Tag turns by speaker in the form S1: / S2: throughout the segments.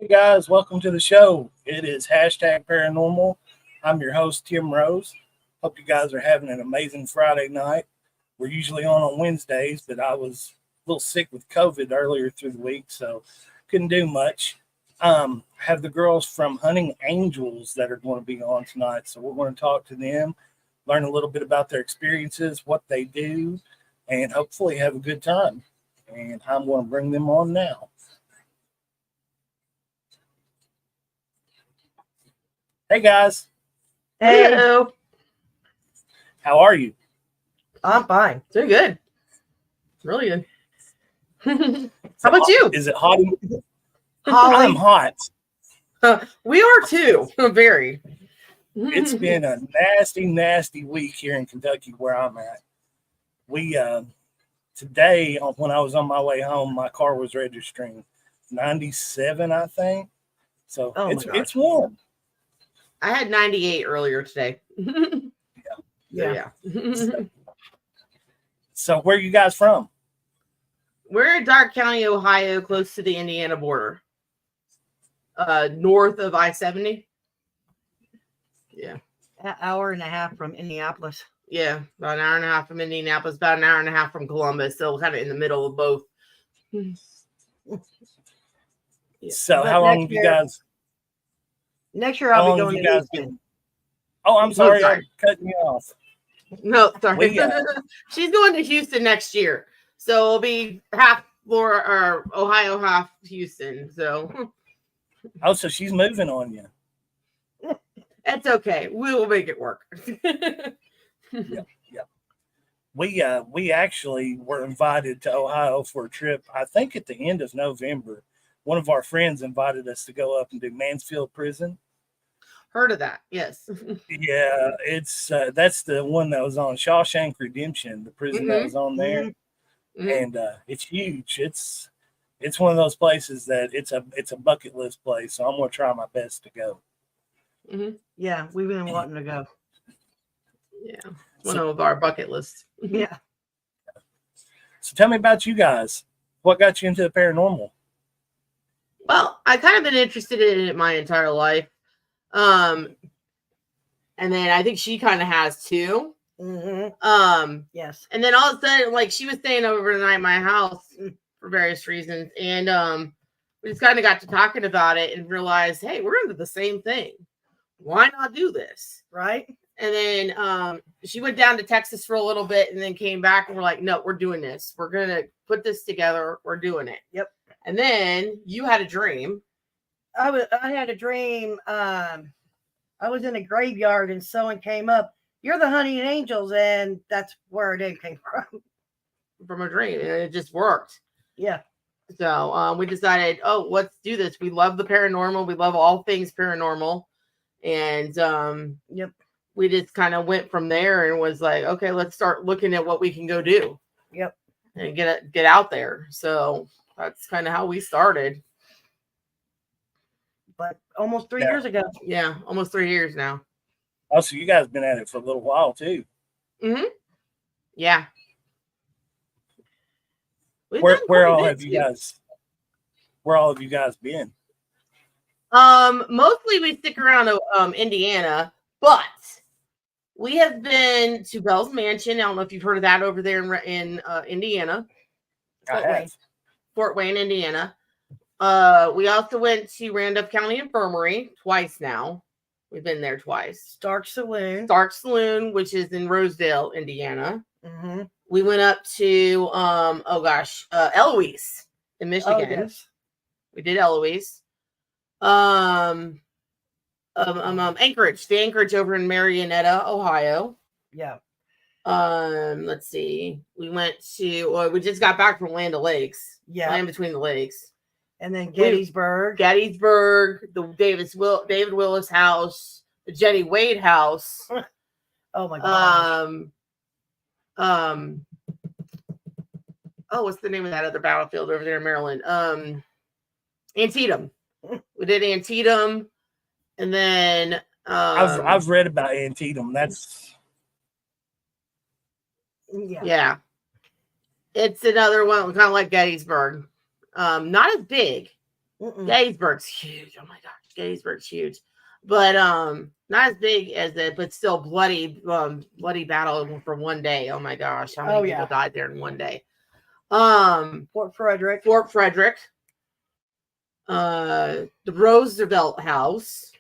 S1: Hey guys, welcome to the show. It is hashtag paranormal. I'm your host, Tim Rose. Hope you guys are having an amazing Friday night. We're usually on Wednesdays, but I was a little sick with COVID earlier through the week, so couldn't do much. Have the girls from Hunting Angels that are going to be on tonight, so we're going to talk to them, learn a little bit about their experiences, what they do, and hopefully have a good time. And I'm going to bring them on now. Hey guys,
S2: Hey,
S3: Hello.
S1: how are you?
S2: I'm fine.
S3: Doing good. Really good.
S1: Is
S3: How
S1: it
S3: about
S1: hot?
S3: you?
S1: Is it hot? I'm
S2: Holly,
S1: hot.
S3: We are too. Very.
S1: It's been a nasty, nasty week here in Kentucky where I'm at. We today when I was on my way home, my car was registering 97, I think. So
S2: Oh my
S1: it's
S2: gosh.
S1: warm.
S3: I had 98 earlier today.
S2: yeah.
S1: So where you guys from?
S3: We're in Dark County, Ohio, close to the Indiana border. North of I-70. Yeah.
S2: An hour and a half from Indianapolis.
S3: Yeah. About an hour and a half from Indianapolis, about an hour and a half from Columbus. So kind of in the middle of both. Yeah.
S1: So
S2: But
S1: how long
S2: next
S1: have you
S2: year-
S1: guys?
S2: Next year
S1: How
S2: I'll
S1: long
S2: be
S1: have
S2: going
S1: you
S2: to
S1: guys
S2: Houston.
S1: been? Oh, I'm sorry,
S3: sorry.
S1: I'm cutting you off.
S3: No, sorry.
S1: We,
S3: She's going to Houston next year. So it'll be half Florida or Ohio, half Houston. So
S1: Oh, so she's moving on you.
S3: it's okay. We will make it work.
S1: We actually were invited to Ohio for a trip. I think at the end of November, one of our friends invited us to go up and do Mansfield Prison.
S3: Heard of that? Yes.
S1: Yeah, it's that's the one that was on Shawshank Redemption, the prison that was on there,
S3: Mhm.
S1: and it's huge. It's one of those places that it's a bucket list place. So I'm gonna try my best to go.
S3: Mhm.
S2: Yeah, we've been wanting to go.
S3: Yeah, it's one of our bucket lists.
S2: Yeah.
S1: So tell me about you guys. What got you into the paranormal?
S3: Well, I kind of been interested in it my entire life, and then I think she kind of has too.
S2: Yes.
S3: And then all of a sudden, like she was staying over the night at my house for various reasons, and we just kind of got to talking about it and realized, hey, we're into the same thing. Why not do this?
S2: Right?
S3: And then she went down to Texas for a little bit and then came back and we're like, no, we're doing this. We're going to put this together. We're doing it.
S2: Yep.
S3: And then you had a dream.
S2: I had a dream. I was in a graveyard and someone came up. You're the Hunting Angels, and that's where it came
S3: from a dream, and it just worked.
S2: Yeah.
S3: So we decided, oh, let's do this. We love the paranormal. We love all things paranormal. And
S2: Yep.
S3: we just kind of went from there and was like, okay, let's start looking at what we can go do.
S2: Yep.
S3: And get out there. So that's kind of how we started.
S2: But almost 3 years ago.
S3: Yeah, almost 3 years now.
S1: Oh, so you guys been at it for a little while too.
S3: Mm-hmm. Yeah.
S1: Where all have you guys been?
S3: Mostly we stick around Indiana, but we have been to Bell's Mansion. I don't know if you've heard of that over there in Indiana. Fort Wayne, Indiana. We also went to Randolph County Infirmary twice now. We've been there twice.
S2: Stark Saloon,
S3: which is in Rosedale, Indiana.
S2: Mm-hmm.
S3: We went up to Eloise in Michigan.
S2: Oh, yes.
S3: We did Eloise. Anchorage, the Anchorage over in Marietta, Ohio.
S2: Yeah.
S3: Let's see. We went to. We just got back from Land O'Lakes.
S2: Yeah.
S3: Land Between the Lakes.
S2: And then Gettysburg,
S3: the David Willis house, the Jenny Wade house.
S2: Oh my gosh.
S3: What's the name of that other battlefield over there in Maryland? Antietam. We did Antietam, and then
S1: I've read about Antietam. That's
S3: yeah. It's another one, kind of like Gettysburg. Not as big. Gettysburg's huge. Oh my gosh, Gettysburg's huge, but not as big as it, but still bloody battle for one day. Oh my gosh, how many people died there in one day?
S2: Fort Frederick,
S3: the Roosevelt House.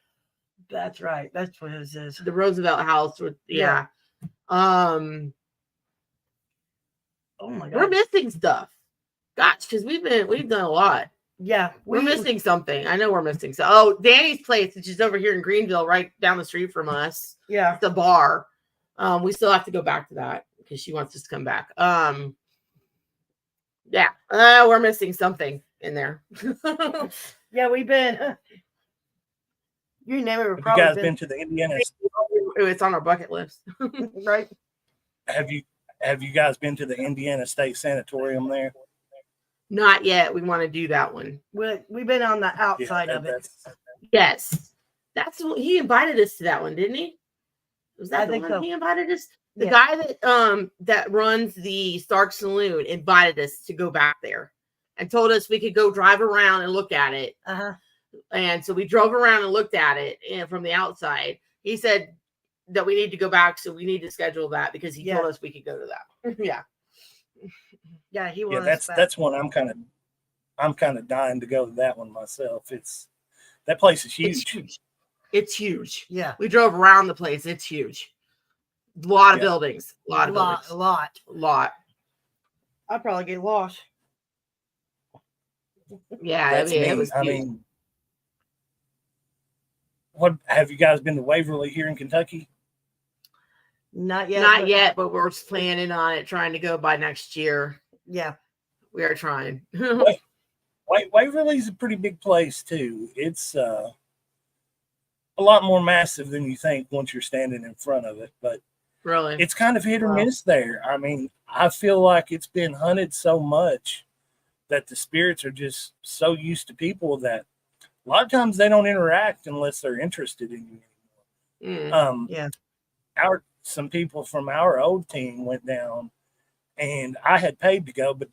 S2: That's right. That's what it is.
S3: The Roosevelt House with
S2: Oh my God,
S3: we're missing stuff. Gosh, because we've done a lot.
S2: Yeah,
S3: we're missing something. I know we're missing. So, oh, Danny's place, which is over here in Greenville, right down the street from us.
S2: Yeah,
S3: the bar. We still have to go back to that because she wants us to come back. We're missing something in there.
S2: Yeah, we've been. You name it.
S1: Have you guys been to the Indiana?
S3: It's on our bucket list,
S2: right?
S1: Have you guys been to the Indiana State Sanatorium there?
S3: Not yet. We want to do that one.
S2: We've been on the outside of it.
S3: Yes, that's what he invited us to. That one, didn't he? Was that the one so. He invited us? The guy that runs the Stark Saloon invited us to go back there and told us we could go drive around and look at it. And so we drove around and looked at it, and from the outside, he said that we need to go back, so we need to schedule that because he told us we could go to that.
S2: He was.
S1: That's one I'm kind of dying to go to that one myself. That place is huge.
S3: It's huge.
S2: Yeah,
S3: we drove around the place. It's huge. A lot of buildings. A lot.
S2: I'd probably get lost.
S3: Yeah, it was.
S1: I mean, what have you guys been to Waverly here in Kentucky?
S2: Not yet.
S3: Not yet, but we're planning on it, trying to go by next year.
S2: Yeah,
S3: we are trying.
S1: Waverly's a pretty big place too. It's a lot more massive than you think once you're standing in front of it, but
S3: really,
S1: it's kind of hit or miss there. I mean, I feel like it's been hunted so much that the spirits are just so used to people that a lot of times they don't interact unless they're interested in you anymore. Some people from our old team went down, and I had paid to go, but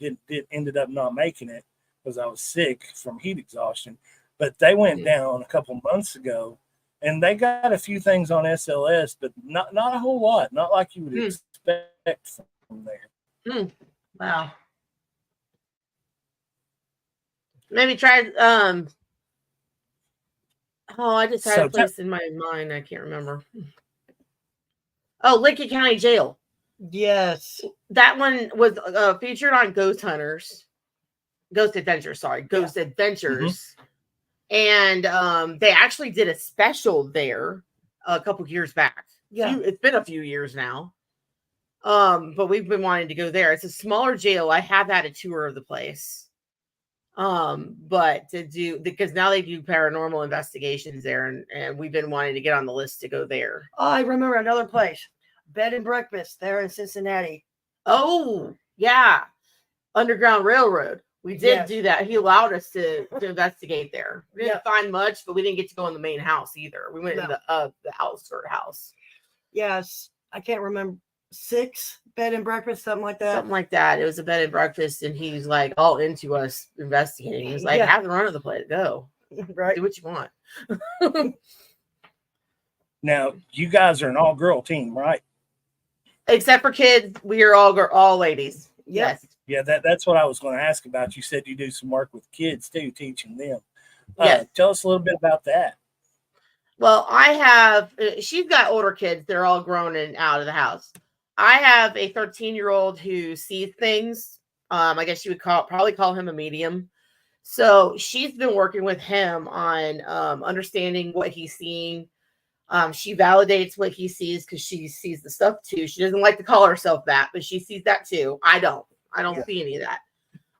S1: ended up not making it because I was sick from heat exhaustion. But they went down a couple months ago, and they got a few things on SLS, but not a whole lot. Not like you would expect from there.
S3: Wow. Maybe try. I just had a place in my mind. I can't remember. Oh, Lincoln County Jail.
S2: Yes.
S3: That one was featured on Ghost Adventures. And they actually did a special there a couple years back.
S2: Yeah.
S3: It's been a few years now. But we've been wanting to go there. It's a smaller jail. I have had a tour of the place. But because now they do paranormal investigations there, and we've been wanting to get on the list to go there.
S2: Oh, I remember another place, bed and breakfast there in Cincinnati.
S3: Oh, yeah. Underground Railroad. We did do that. He allowed us to investigate there. We didn't find much, but we didn't get to go in the main house either. We went in the outskirt house.
S2: Yes. I can't remember. 6 bed and breakfast, something like that.
S3: It was a bed and breakfast, and he's like all into us investigating. He was like, have the run of the place. Go.
S2: Right.
S3: Do what you want.
S1: Now, you guys are an all-girl team, right?
S3: Except for kids, we are all ladies. Yes.
S1: Yeah, that's what I was going to ask about. You said you do some work with kids too, teaching them.
S3: Yes.
S1: Tell us a little bit about that.
S3: Well, she's got older kids. They're all grown and out of the house. I have a 13-year-old who sees things. I guess you would probably call him a medium. So she's been working with him on understanding what he's seeing. She validates what he sees because she sees the stuff too. She doesn't like to call herself that, but she sees that too. I don't see any of that.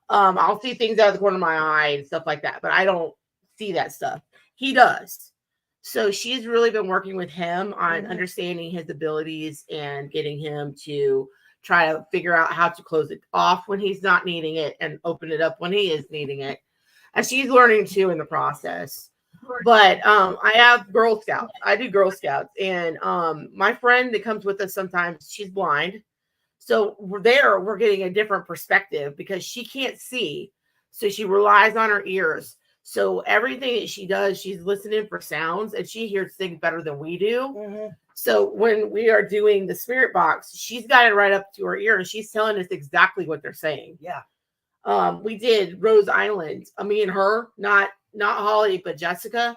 S3: I'll see things out of the corner of my eye and stuff like that, but I don't see that stuff. He does. So she's really been working with him on understanding his abilities and getting him to try to figure out how to close it off when he's not needing it and open it up when he is needing it. And she's learning too in the process. But I have Girl Scouts. I do Girl Scouts. And my friend that comes with us sometimes, she's blind. So we're getting a different perspective because she can't see. So she relies on her ears. So everything that she does, she's listening for sounds, and she hears things better than we do.
S2: Mhm.
S3: So when we are doing the spirit box, she's got it right up to her ear, and she's telling us exactly what they're saying.
S2: Yeah.
S3: We did Rose Island. Me and her, not Holly, but Jessica,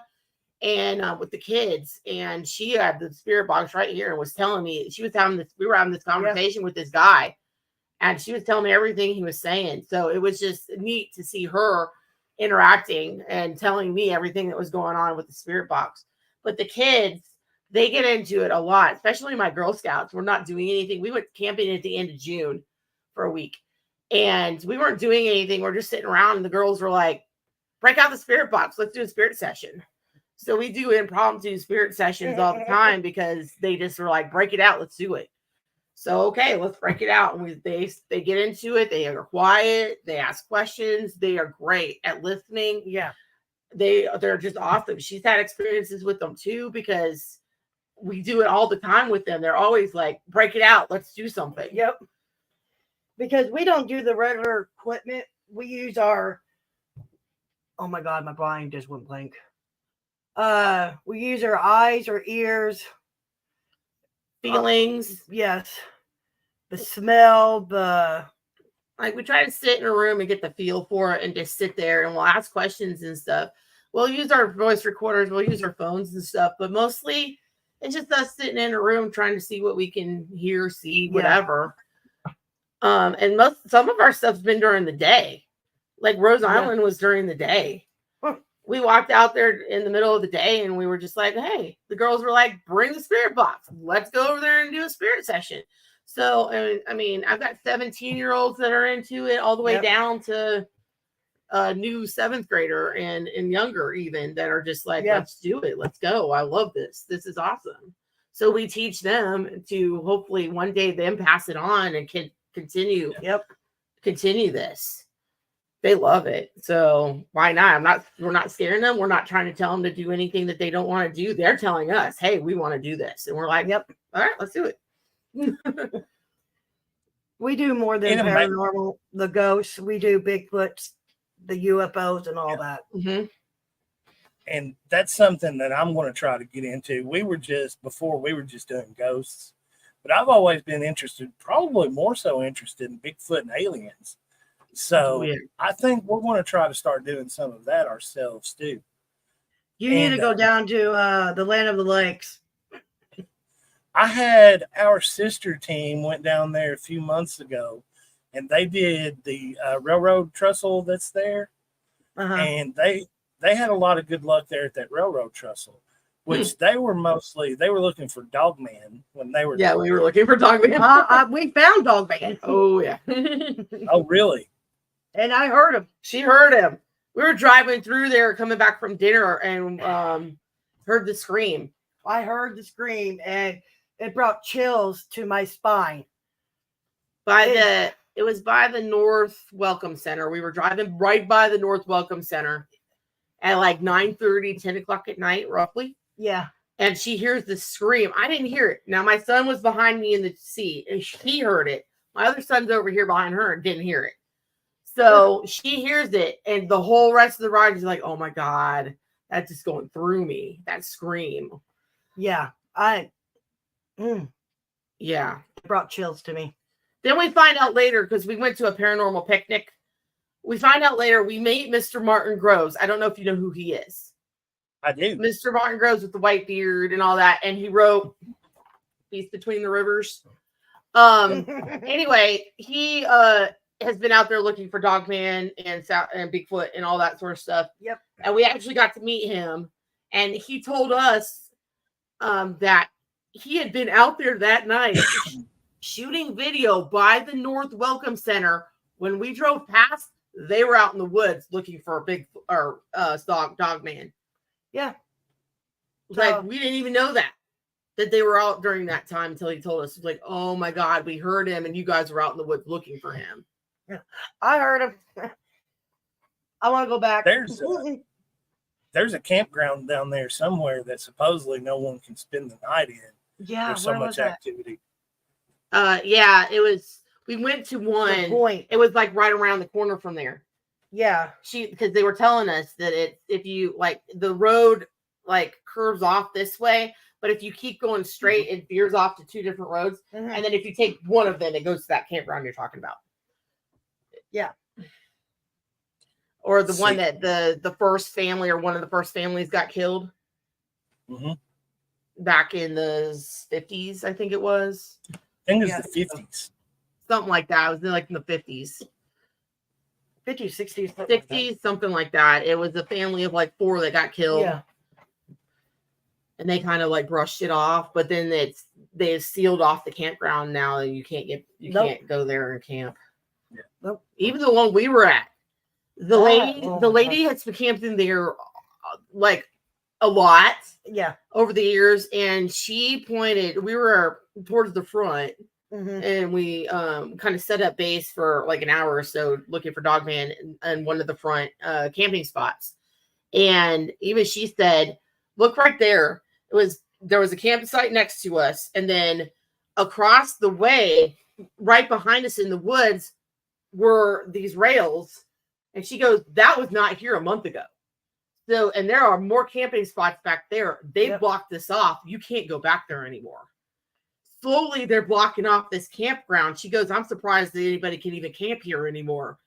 S3: and with the kids. And she had the spirit box right here and was telling me she was having this. We were having this conversation with this guy, and she was telling me everything he was saying. So it was just neat to see her interacting and telling me everything that was going on with the spirit box. But the kids, they get into it a lot, especially my Girl Scouts. We're not doing anything. We went camping at the end of June for a week, and we weren't doing anything. We're just sitting around, and the girls were like, break out the spirit box. Let's do a spirit session. So we do impromptu spirit sessions all the time because they just were like, break it out. Let's do it. So, okay, let's break it out. And they get into it. They are quiet. They ask questions. They are great at listening.
S2: Yeah.
S3: They're just awesome. She's had experiences with them too, because we do it all the time with them. They're always like, break it out. Let's do something.
S2: Yep. Because we don't do the regular equipment. We use our, oh my God, my brain just went blank. We use our eyes, our ears,
S3: Feelings.
S2: yes. The smell,
S3: Like, we try to sit in a room and get the feel for it and just sit there, and we'll ask questions and stuff. We'll use our voice recorders, we'll use our phones and stuff, but mostly it's just us sitting in a room trying to see what we can hear, see, whatever. And some of our stuff's been during the day. Like Rose Island was during the day. We walked out there in the middle of the day, and we were just like, hey, the girls were like, bring the spirit box. Let's go over there and do a spirit session. So, I mean, I've got 17-year-olds that are into it all the way down to a new 7th grader and younger even, that are just like, let's do it. Let's go. I love this. This is awesome. So we teach them to hopefully one day them pass it on and can continue this. They love it. So why not? We're not scaring them. We're not trying to tell them to do anything that they don't want to do. They're telling us, hey, we want to do this. And we're like, yep. All right, let's do it.
S2: we do more than paranormal, the ghosts. We do Bigfoots, the UFOs, and all that.
S3: Mm-hmm.
S1: And that's something that I'm going to try to get into. We were just doing ghosts, but I've always been interested, probably more so interested in Bigfoot and aliens. So I think we're going to try to start doing some of that ourselves too.
S2: You need to go down to the Land of the Lakes.
S1: I had our sister team went down there a few months ago, and they did the railroad trestle that's there. And they had a lot of good luck there at that railroad trestle, which they were looking for Dogman when they were.
S3: Yeah, we were looking for Dogman.
S2: We found Dogman.
S3: Oh, yeah.
S1: Oh, really?
S2: And I heard him.
S3: She heard him. We were driving through there, coming back from dinner, and heard the scream.
S2: I heard the scream, and it brought chills to my spine.
S3: It was by the North Welcome Center. We were driving right by the North Welcome Center at like 9:30, 10 o'clock at night, roughly.
S2: Yeah.
S3: And she hears the scream. I didn't hear it. Now, my son was behind me in the seat, and he heard it. My other son's over here behind her and didn't hear it. So she hears it, and the whole rest of the ride is like, oh my God, that's just going through me. That scream.
S2: Yeah.
S3: Yeah.
S2: It brought chills to me.
S3: Then we find out later, because we went to a paranormal picnic. We find out later we meet Mr. Martin Groves. I don't know if you know who he is.
S1: I do.
S3: Mr. Martin Groves with the white beard and all that. And he wrote Peace Between the Rivers. Anyway, he has been out there looking for Dogman and Bigfoot and all that sort of stuff.
S2: Yep.
S3: And we actually got to meet him, and he told us that he had been out there that night shooting video by the North Welcome Center. When we drove past, they were out in the woods looking for a big Dogman.
S2: Yeah.
S3: Like, we didn't even know that they were out during that time until he told us. Like, oh my God, we heard him, and you guys were out in the woods looking for him.
S2: Yeah, I heard him. I want to go back.
S1: There's a campground down there somewhere that supposedly no one can spend the night in.
S2: Yeah,
S1: there's so much activity.
S3: Yeah, it was. We went to one. It was like right around the corner from there.
S2: Yeah.
S3: Because they were telling us that if you like the road like curves off this way, but if you keep going straight, it veers off to 2 different roads.
S2: Mhm.
S3: And then if you take one of them, it goes to that campground you're talking about.
S2: Yeah.
S3: Or the one that the first family or one of the first families got killed back in the 50s, I think it was.
S1: I think it was the 50s.
S3: Something like that. It was like in the 50s.
S2: 50s, 60s,
S3: 60s, something like that. It was a family of like 4 that got killed.
S2: Yeah.
S3: And they kind of like brushed it off, but then they sealed off the campground now. You can't can't go there and camp.
S1: Yeah.
S2: Nope.
S3: Even the one we were at, the lady has camped in there like a lot.
S2: Yeah.
S3: Over the years, and she pointed. We were towards the front, and we kind of set up base for like an hour or so, looking for Dogman and one of the front camping spots. And even she said, "Look right there. There was a campsite next to us, and then across the way, right behind us in the woods, were these rails." And she goes, "That was not here a month ago." So, and there are more camping spots back there. They've blocked this off. You can't go back there anymore. Slowly, they're blocking off this campground. She goes, "I'm surprised that anybody can even camp here anymore."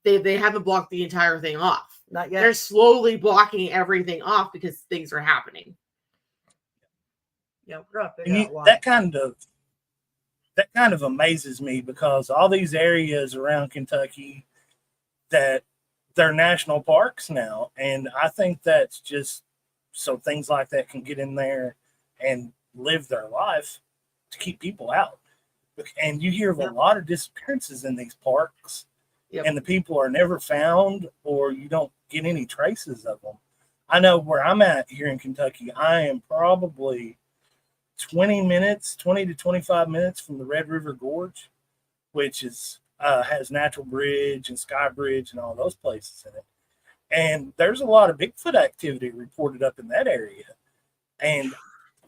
S3: They haven't blocked the entire thing off.
S2: Not yet.
S3: They're slowly blocking everything off because things are happening.
S2: Yeah, we're gonna figure out why.
S1: That kind of amazes me, because all these areas around Kentucky that they're national parks now, and I think that's just so things like that can get in there and live their life to keep people out. And you hear of a lot of disappearances in these parks, and the people are never found, or you don't get any traces of them. I know where I'm at here in Kentucky, I am probably 20 to 25 minutes from the Red River Gorge, which is has Natural Bridge and Sky Bridge and all those places in it. And there's a lot of Bigfoot activity reported up in that area. And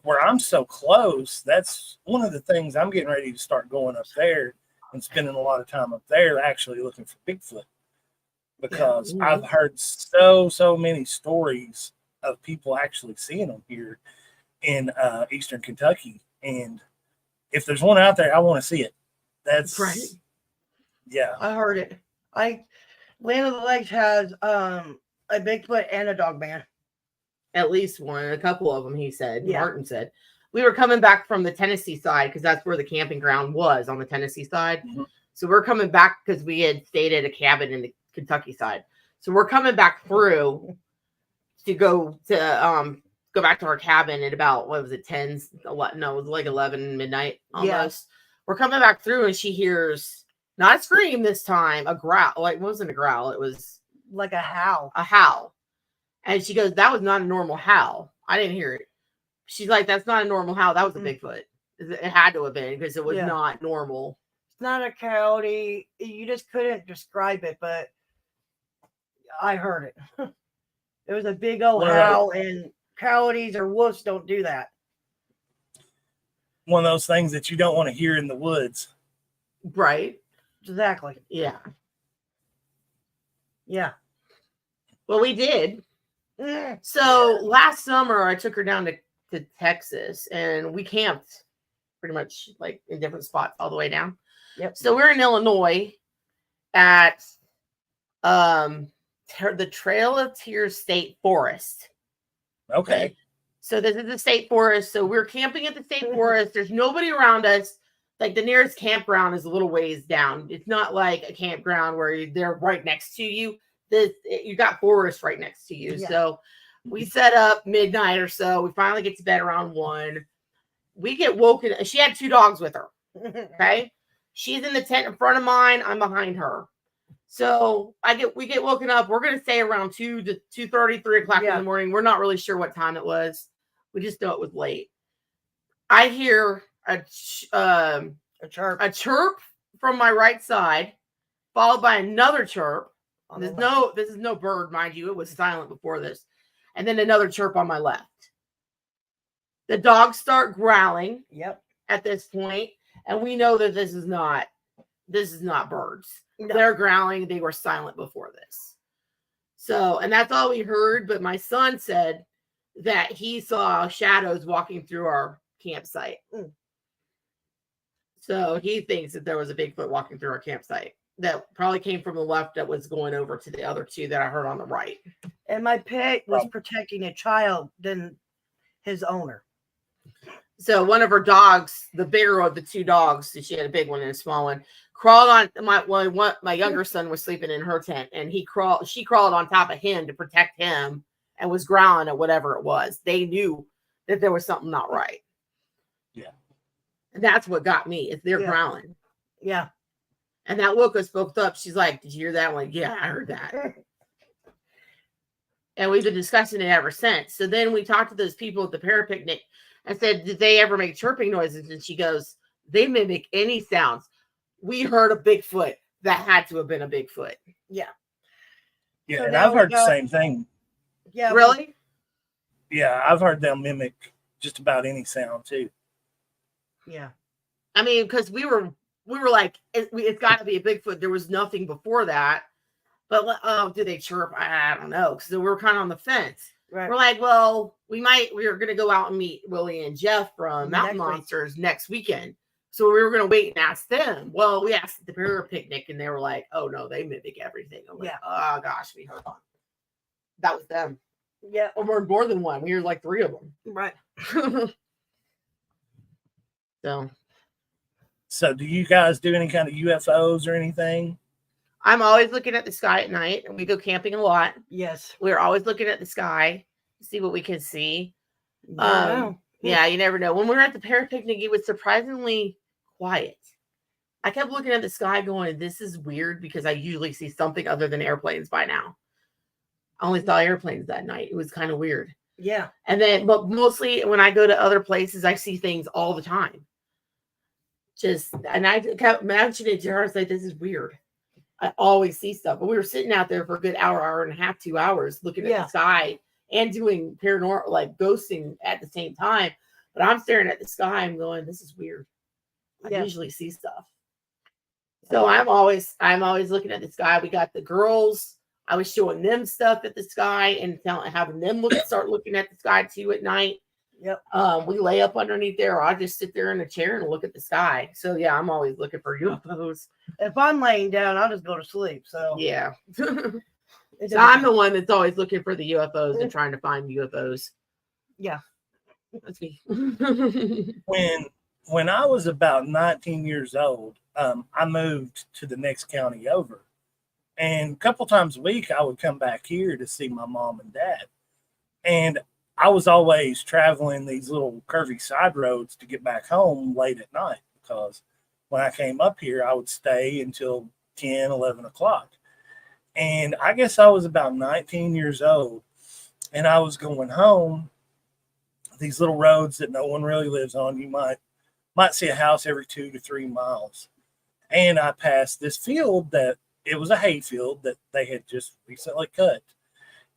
S1: where I'm so close, that's one of the things I'm getting ready to start going up there and spending a lot of time up there actually looking for Bigfoot. Because I've heard so many stories of people actually seeing them here in Eastern Kentucky. And if there's one out there, I want to see it. That's
S3: right.
S1: Yeah.
S2: I heard it. Land of the Lakes has a Bigfoot and a Dogman.
S3: At least one, a couple of them, he said. Yeah. Martin said. We were coming back from the Tennessee side because that's where the camping ground was, on the Tennessee side. So we're coming back because we had stayed at a cabin in the Kentucky side. So we're coming back through to go back to our cabin at about, what was it, 10? No, it was like 11 midnight almost. Yeah. We're coming back through and she hears, not a scream this time, a growl. Like, it wasn't a growl. It was
S2: like a howl.
S3: A howl. And she goes, "That was not a normal howl. I didn't hear it." She's like, "That's not a normal howl. That was a Bigfoot. It had to have been, because it was not normal."
S2: It's not a coyote. You just couldn't describe it, but I heard it. It was a big old howl, and coyotes or wolves don't do that.
S1: One of those things that you don't want to hear in the woods.
S3: Right.
S2: Exactly.
S3: Yeah.
S2: Yeah.
S3: Well, we did. So last summer, I took her down to Texas, and we camped pretty much like in different spots all the way down.
S2: Yep.
S3: So we're in Illinois at the Trail of Tears State Forest.
S1: Okay.
S3: So this is the state forest. So we're camping at the state forest. There's nobody around us. Like, the nearest campground is a little ways down. It's not like a campground where they're right next to you. You got forest right next to you. Yeah. So we set up midnight or so. We finally get to bed around 1. We get woken. She had 2 dogs with her. Okay. She's in the tent in front of mine. I'm behind her. So we get woken up. We're going to say around 2 to 2:30, 3 o'clock in the morning. We're not really sure what time it was. We just know it was late. I hear a chirp from my right side, followed by another chirp. This is no bird, mind you. It was silent before this. And then another chirp on my left. The dogs start growling.
S2: Yep.
S3: At this point, and we know that this is not birds.
S2: No.
S3: They're growling. They were silent before this. So, and that's all we heard. But my son said that he saw shadows walking through our campsite. So he thinks that there was a Bigfoot walking through our campsite that probably came from the left that was going over to the other two that I heard on the right.
S2: And my pet was protecting a child than his owner.
S3: So one of her dogs, the bigger of the two dogs, she had a big one and a small one, crawled on my younger son was sleeping in her tent, and she crawled on top of him to protect him and was growling at whatever it was. They knew that there was something not right.
S1: Yeah.
S3: And that's what got me, is they're growling.
S2: Yeah.
S3: And that woke us both up. She's like, "Did you hear that?" I'm like, "Yeah, I heard that." And we've been discussing it ever since. So then we talked to those people at the para picnic and said, "Did they ever make chirping noises?" And she goes, "They mimic any sounds. We heard a Bigfoot. That had to have been a Bigfoot."
S2: Yeah.
S1: Yeah,
S2: So
S1: and
S2: now
S1: I've
S2: we
S1: heard the
S2: got-
S1: same thing.
S2: Yeah.
S3: Really?
S1: Yeah, I've heard them mimic just about any sound too.
S2: Yeah.
S3: I mean, because we were like, it's got to be a Bigfoot. There was nothing before that. But do they chirp? I don't know. Because we were kind of on the fence.
S2: Right.
S3: We're like, well, we were going to go out and meet Willie and Jeff from Mountain
S2: Next week.
S3: Monsters next weekend. So we were going to wait and ask them. Well, we asked at the para picnic, and they were like, "Oh no, they mimic everything." I'm like, "Oh gosh, we heard one." That was them.
S2: Yeah.
S3: Or more than one. We heard like 3 of them.
S2: Right.
S1: So do you guys do any kind of UFOs or anything?
S3: I'm always looking at the sky at night, and we go camping a lot.
S2: Yes.
S3: We're always looking at the sky to see what we can see.
S2: Wow.
S3: Yeah, you never know. When we were at the para picnic, it was surprisingly quiet. I kept looking at the sky going, "This is weird," because I usually see something other than airplanes by now. I only saw airplanes that night. It was kind of weird.
S2: Yeah.
S3: And then, but mostly when I go to other places, I see things all the time. And I kept mentioning to her, I was like, "This is weird. I always see stuff." But we were sitting out there for a good hour and a half, 2 hours looking at the sky and doing paranormal, like ghosting at the same time. But I'm staring at the sky. I'm going, "This is weird. I usually see stuff." So I'm always looking at the sky. We got the girls. I was showing them stuff at the sky and having them start looking at the sky too at night.
S2: Yep.
S3: We lay up underneath there, or I just sit there in a chair and look at the sky. So yeah, I'm always looking for UFOs.
S2: If I'm laying down, I'll just go to sleep. So
S3: yeah. So I'm the one that's always looking for the UFOs and trying to find UFOs.
S2: Yeah.
S3: That's me.
S1: When I was about 19 years old, I moved to the next county over. And a couple times a week, I would come back here to see my mom and dad. And I was always traveling these little curvy side roads to get back home late at night, because when I came up here, I would stay until 10, 11 o'clock. And I guess I was about 19 years old, and I was going home. These little roads that no one really lives on, you might see a house every 2 to 3 miles. And I passed this field that it was a hay field that they had just recently cut.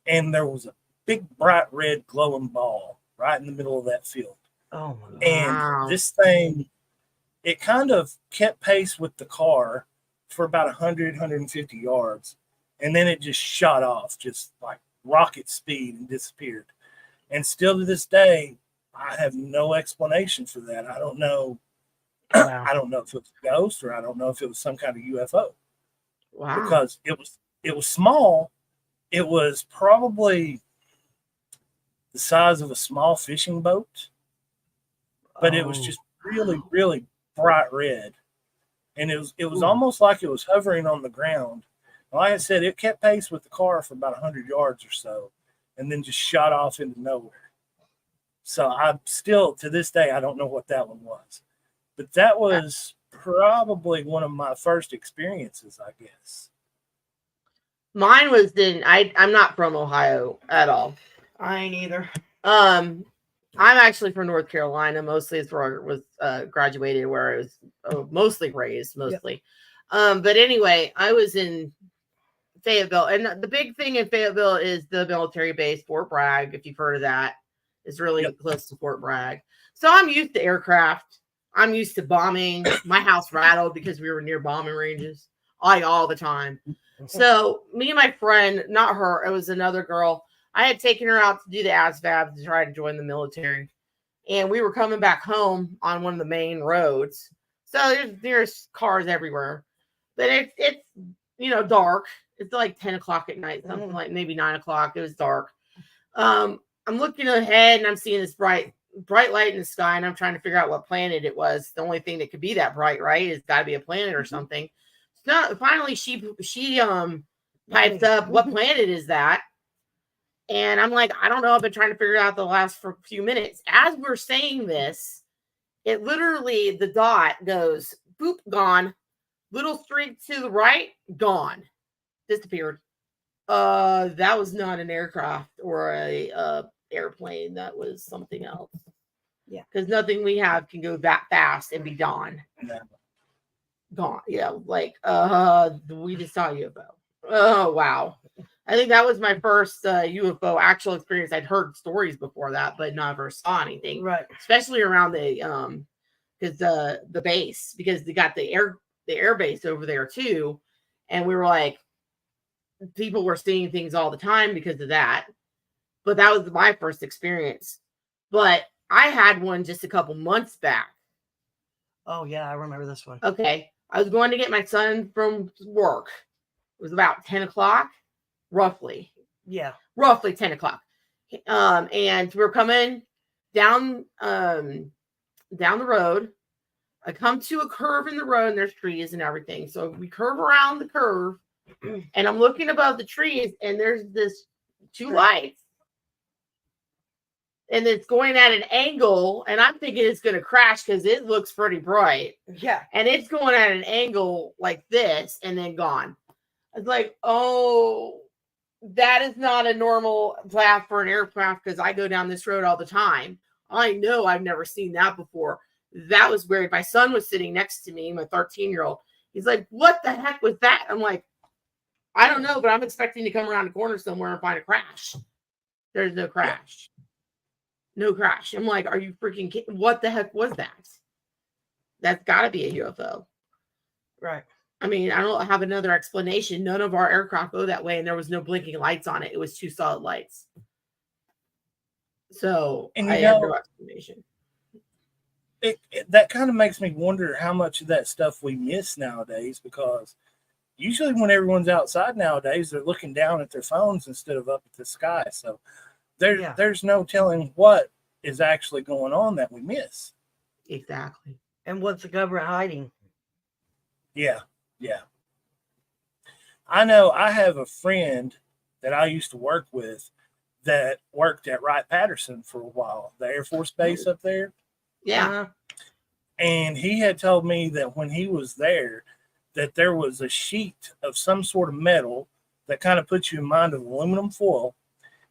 S1: And there was a big bright red glowing ball right in the middle of that field.
S2: Oh my God.
S1: And this thing, it kind of kept pace with the car for about 100, 150 yards. And then it just shot off, just like rocket speed, and disappeared. And still to this day, I have no explanation for that. I don't know.
S2: Wow.
S1: I don't know if it was a ghost, or I don't know if it was some kind of UFO.
S3: Wow.
S1: Because it was small. It was probably the size of a small fishing boat, but it was just really, really bright red. And it was almost like it was hovering on the ground. Like I said, it kept pace with the car for about 100 yards or so, and then just shot off into nowhere. So I still, to this day, I don't know what that one was. But that was probably one of my first experiences, I guess.
S3: Mine was I'm not from Ohio at all.
S2: I ain't either.
S3: I'm actually from North Carolina. Mostly is where I was graduated, where I was mostly raised, mostly. Yep. But anyway, I was in Fayetteville, and the big thing in Fayetteville is the military base, Fort Bragg. If you've heard of that, it's really close to Fort Bragg. So I'm used to aircraft. I'm used to bombing. My house rattled because we were near bombing ranges all the time. So me and my friend, not her, it was another girl. I had taken her out to do the ASVAB to try to join the military. And we were coming back home on one of the main roads. So there's cars everywhere. But it's dark. It's like 10 o'clock at night, something like maybe 9 o'clock. It was dark. I'm looking ahead and I'm seeing this bright light in the sky, and I'm trying to figure out what planet it was. The only thing that could be that bright, right? It's got to be a planet or something. So finally she pipes up, what planet is that? And I'm like, I don't know. I've been trying to figure it out the last few minutes. As we're saying this, it literally, the dot goes, boop, gone. Little streak to the right, gone. Disappeared. That was not an aircraft or a airplane. That was something else.
S2: Yeah.
S3: Because nothing we have can go that fast and be gone.
S1: No.
S3: Gone. Yeah, like, we just saw a UFO. Oh, wow. I think that was my first UFO actual experience. I'd heard stories before that, but never saw anything.
S2: Right.
S3: Especially around the base, because they got the air base over there too. And we were like, people were seeing things all the time because of that. But that was my first experience. But I had one just a couple months back.
S2: Oh, yeah, I remember this one.
S3: Okay. I was going to get my son from work. It was about 10 o'clock, roughly.
S2: Yeah.
S3: Roughly 10 o'clock. And we're coming down the road. I come to a curve in the road, and there's trees and everything. So we curve around the curve, and I'm looking above the trees, and there's this two lights. And it's going at an angle, and I'm thinking it's going to crash because it looks pretty bright.
S2: Yeah.
S3: And it's going at an angle like this and then gone. I was like, oh, that is not a normal path for an aircraft because I go down this road all the time. I know I've never seen that before. That was weird. My son was sitting next to me, my 13-year-old. He's like, what the heck was that? I'm like, I don't know, but I'm expecting to come around the corner somewhere and find a crash. There's no crash. No crash. I'm like, are you freaking kidding? What the heck was that? That's got to be a UFO.
S2: Right.
S3: I mean, I don't have another explanation. None of our aircraft go that way, and there was no blinking lights on it. It was two solid lights. So I have no explanation.
S1: That kind of makes me wonder how much of that stuff we miss nowadays, because usually when everyone's outside nowadays, they're looking down at their phones instead of up at the sky. So there's no telling what is actually going on that we miss.
S3: Exactly.
S2: And what's the government hiding?
S1: Yeah. I know I have a friend that I used to work with that worked at Wright-Patterson for a while, the Air Force Base up there.
S3: Yeah.
S1: And he had told me that when he was there, that there was a sheet of some sort of metal that kind of puts you in mind of aluminum foil.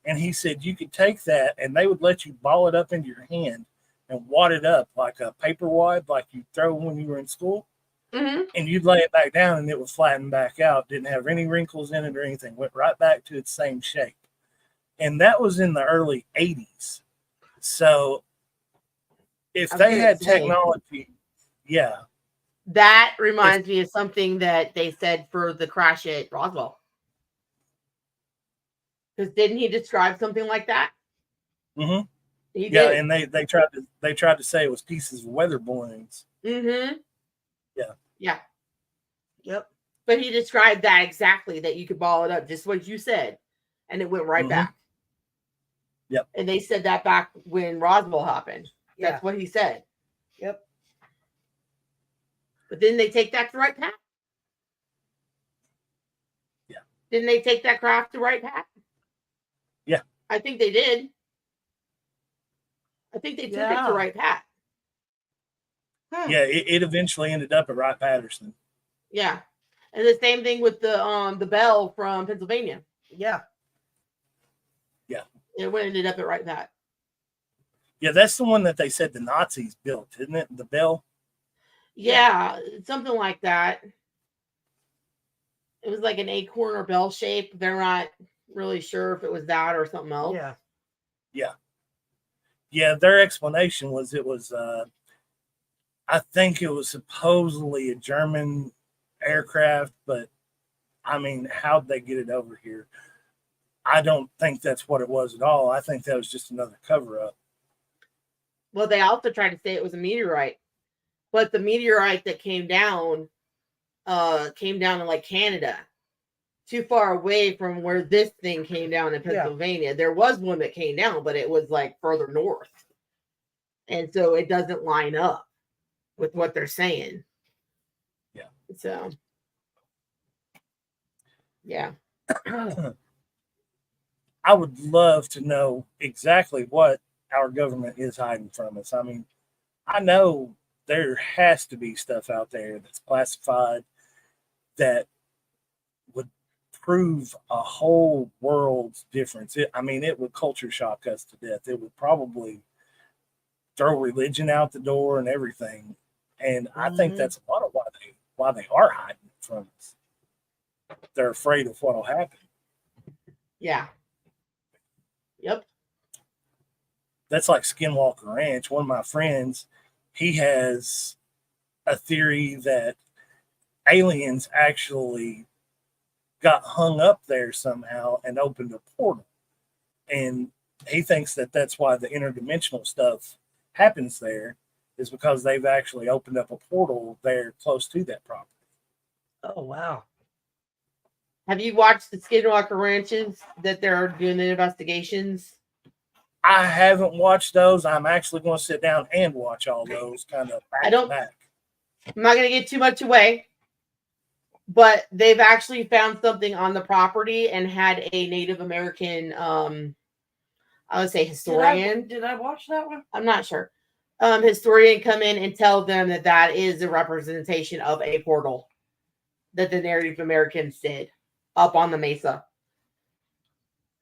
S1: And he said you could take that and they would let you ball it up into your hand and wad it up like a paper wad, like you throw when you were in school.
S3: Mm-hmm.
S1: And you'd lay it back down and it would flatten back out. Didn't have any wrinkles in it or anything. Went right back to its same shape. And that was in the early 80s. So if they had technology, yeah.
S3: That reminds me of something that they said for the crash at Roswell. Because didn't he describe something like that?
S1: Mm-hmm.
S3: He did.
S1: Yeah, and they tried to say it was pieces of weather balloons.
S3: Mm-hmm. Yeah.
S2: Yep.
S3: But he described that exactly, that you could ball it up, just what you said, and it went right back.
S1: Yep.
S3: And they said that back when Roswell happened.
S2: Yeah.
S3: That's what he said.
S2: Yep.
S3: But didn't they take that to right path?
S1: Yeah.
S3: Didn't they take that craft to right path?
S1: Yeah.
S3: I think they did. I think they took it to right path.
S1: Yeah, it eventually ended up at Wright-Patterson.
S3: Yeah. And the same thing with the Bell from Pennsylvania.
S2: Yeah.
S1: Yeah.
S3: It ended up at right path.
S1: Yeah, that's the one that they said the Nazis built, isn't it? The Bell?
S3: Yeah, something like that. It was like an acorn or bell shape. They're not really sure if it was that or something else.
S1: Yeah, their explanation was it was, I think it was supposedly a German aircraft, but I mean, how'd they get it over here? I don't think that's what it was at all. I think that was just another cover up.
S3: Well, they also tried to say it was a meteorite, but the meteorite that came down in like Canada, too far away from where this thing came down in Pennsylvania. Yeah. There was one that came down, but it was like further north. And so it doesn't line up with what they're saying.
S1: Yeah.
S3: So, yeah.
S1: I would love to know exactly what our government is hiding from us. I mean, I know there has to be stuff out there that's classified that would prove a whole world's difference. It would culture shock us to death. It would probably throw religion out the door and everything. And I think that's a lot of why they are hiding it from us. They're afraid of what'll happen.
S3: Yeah. Yep.
S1: That's like Skinwalker Ranch. One of my friends, he has a theory that aliens actually got hung up there somehow and opened a portal. And he thinks that that's why the interdimensional stuff happens there, is because they've actually opened up a portal there close to that property.
S2: Oh, wow.
S3: Have you watched the Skinwalker Ranches that they're doing the investigations?
S1: I haven't watched those. I'm actually going to sit down and watch all those kind of back to back.
S3: I'm not going to get too much away, but they've actually found something on the property and had a Native American, I would say historian.
S2: Did I watch that one?
S3: I'm not sure. Historian come in and tell them that is a representation of a portal that the Native Americans did up on the mesa.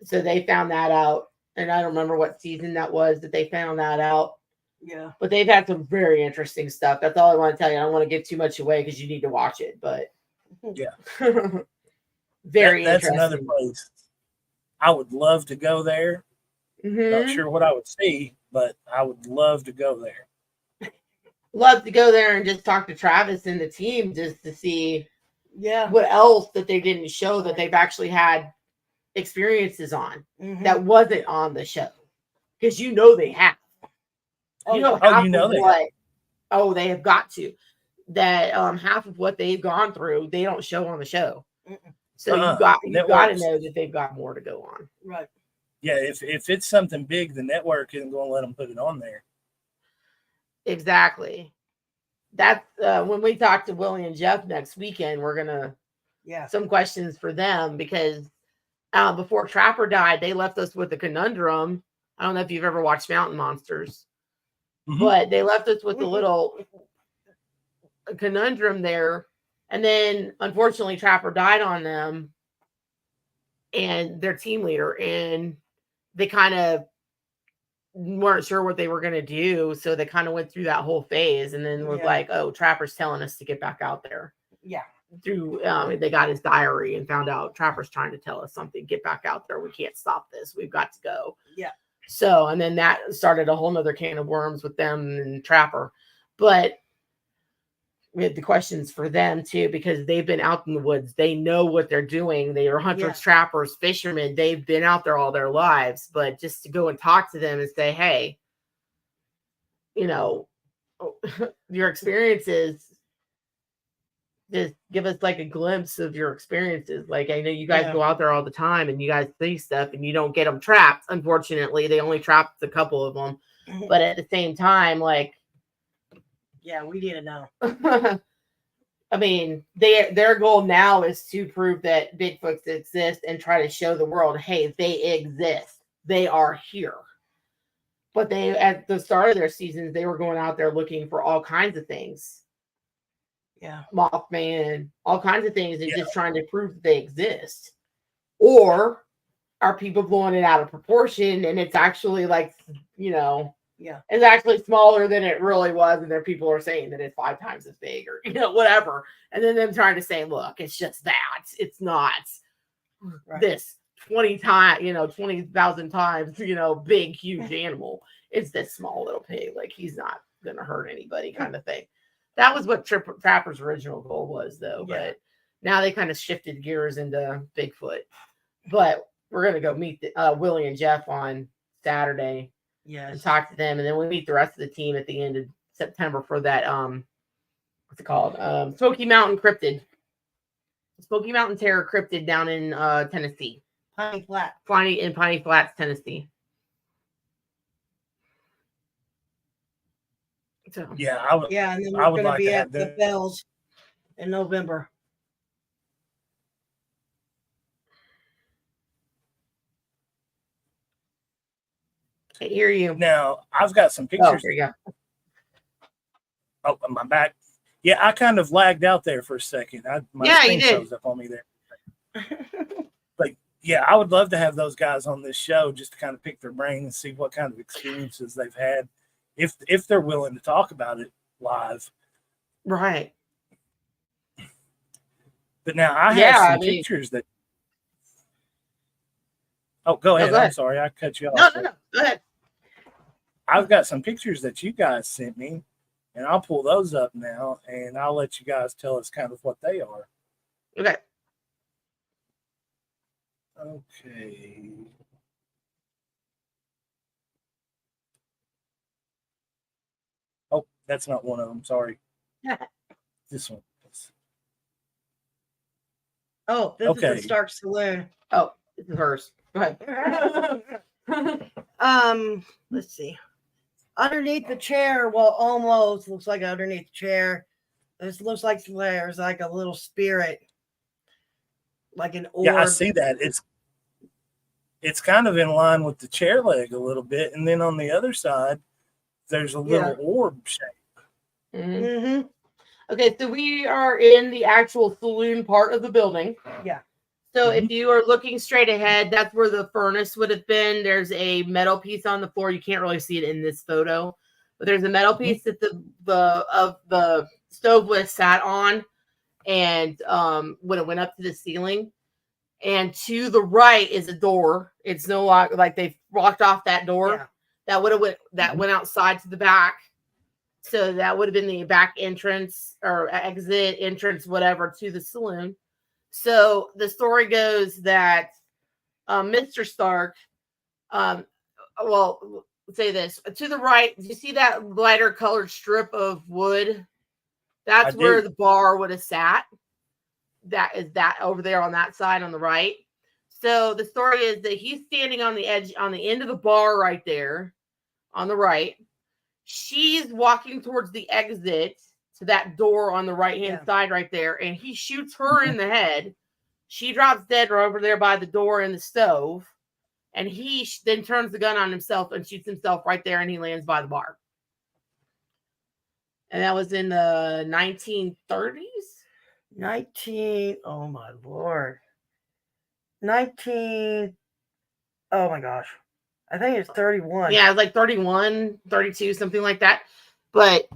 S3: So they found that out. And I don't remember what season that was that they found that out.
S2: Yeah.
S3: But they've had some very interesting stuff. That's all I want to tell you. I don't want to give too much away because you need to watch it. But
S1: yeah.
S3: Very
S1: that's
S3: interesting.
S1: Another place I would love to go there. Not sure what I would see, but I would love to go there.
S3: Love to go there and just talk to Travis and the team just to see
S2: yeah
S3: what else that they didn't show that they've actually had experiences on that wasn't on the show, because they have. They have got to. That half of what they've gone through they don't show on the show. So you've got to know that they've got more to go on.
S2: Right.
S1: Yeah, if it's something big, the network isn't going to let them put it on there.
S3: Exactly. That's when we talk to Willie and Jeff next weekend, we're gonna some questions for them, because before Trapper died, they left us with a conundrum. I don't know if you've ever watched Mountain Monsters, but they left us with a little conundrum there. And then unfortunately Trapper died on them and their team leader, and they kind of weren't sure what they were going to do. So they kind of went through that whole phase and then was like, oh, Trapper's telling us to get back out there.
S2: Yeah.
S3: Through they got his diary and found out Trapper's trying to tell us something. Get back out there. We can't stop this. We've got to go.
S2: Yeah.
S3: So, and then that started a whole nother can of worms with them and Trapper. But we had the questions for them too, because they've been out in the woods. They know what they're doing. They are hunters, trappers, fishermen. They've been out there all their lives. But just to go and talk to them and say, hey, your experiences, just give us like a glimpse of your experiences. Like, I know you guys go out there all the time and you guys see stuff and you don't get them trapped. Unfortunately, they only trapped a couple of them. But at the same time, like,
S2: yeah, we need to know.
S3: I mean, their goal now is to prove that Bigfoots exist and try to show the world, hey, they exist. They are here. But they, at the start of their seasons, they were going out there looking for all kinds of things.
S2: Yeah.
S3: Mothman, all kinds of things, and just trying to prove that they exist. Or are people blowing it out of proportion and it's actually like, it's actually smaller than it really was, and then people are saying that it's 5 times as big, or whatever, and then them trying to say, look, it's just that, it's not this 20,000 times big huge animal. It's this small little pig, like he's not gonna hurt anybody, kind of thing. That was what Trapper's original goal was, though. But Now they kind of shifted gears into Bigfoot. But we're going to go meet Willie and Jeff on Saturday and talk to them. And then we meet the rest of the team at the end of September for that, what's it called? Smoky Mountain Cryptid. Smoky Mountain Terror Cryptid down in Tennessee.
S2: Piney Flat.
S3: In Piney Flats, Tennessee. So,
S1: Yeah, I would.
S2: Yeah, and then
S1: I
S2: we're
S1: would
S2: going to
S1: like
S2: be
S1: to
S2: at
S1: have
S2: the
S1: them.
S2: Bells in November.
S3: I hear you.
S1: Now, I've got some
S3: Oh,
S1: pictures.
S3: here you go.
S1: Oh, my back. Yeah, I kind of lagged out there for a second. My
S3: Yeah, you
S1: screen
S3: did.
S1: shows up on me there. But yeah, I would love to have those guys on this show just to kind of pick their brain and see what kind of experiences they've had, if they're willing to talk about it live.
S3: Right.
S1: But now I have
S3: Yeah,
S1: some
S3: I mean-
S1: pictures that. Oh, go ahead.
S3: go ahead.
S1: I'm sorry, I cut you off.
S3: No. Go ahead.
S1: I've got some pictures that you guys sent me, and I'll pull those up now, and I'll let you guys tell us kind of what they are.
S3: Okay.
S1: Okay. Oh, that's not one of them. Sorry. This one.
S2: Oh, this is
S1: Okay.
S2: the Stark Saloon.
S3: Oh, this is hers. Go ahead.
S2: Let's see. Underneath the chair, well, almost looks like underneath the chair. This looks like there's like a little spirit, like an orb.
S1: Yeah, I see that. It's kind of in line with the chair leg a little bit, and then on the other side, there's a little orb shape.
S3: Mhm.
S2: Mm-hmm.
S3: Okay, so we are in the actual saloon part of the building.
S2: Yeah.
S3: So if you are looking straight ahead, that's where the furnace would have been. There's a metal piece on the floor. You can't really see it in this photo, but there's a metal piece that the stove was sat on, and when it went up to the ceiling, and to the right is a door. It's no longer like they've blocked off that door.
S2: Yeah.
S3: That went outside to the back. So that would have been the back entrance or exit entrance, whatever, to the saloon. So the goes that Mr. Stark, well, say this, to the right, you see that lighter colored strip of wood? That's where the bar would have sat. That is that over there on that side on the right. So the story is that he's standing on the edge, on the end of the bar right there on the right. She's walking towards the exit to that door on the right-hand side right there, and he shoots her in the head. She drops dead right over there by the door in the stove, and he then turns the gun on himself and shoots himself right there, and he lands by the bar. And that was in the 1930s?
S2: Oh my Lord. oh my gosh. I think it's 31.
S3: Yeah, it was like 31, 32, something like that. But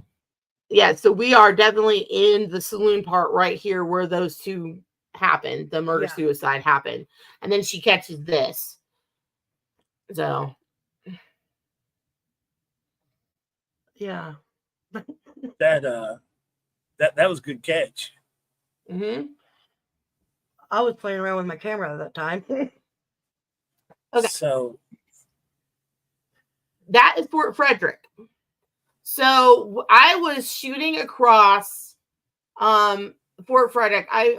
S3: yeah, so we are definitely in the saloon part right here where those two happened. The murder-suicide happened. And then she catches this. So. Yeah.
S1: That was a good catch.
S3: Mm-hmm.
S2: I was playing around with my camera at that time.
S3: Okay.
S1: So
S3: that is Fort Frederick. So I was shooting across Fort Frederick. I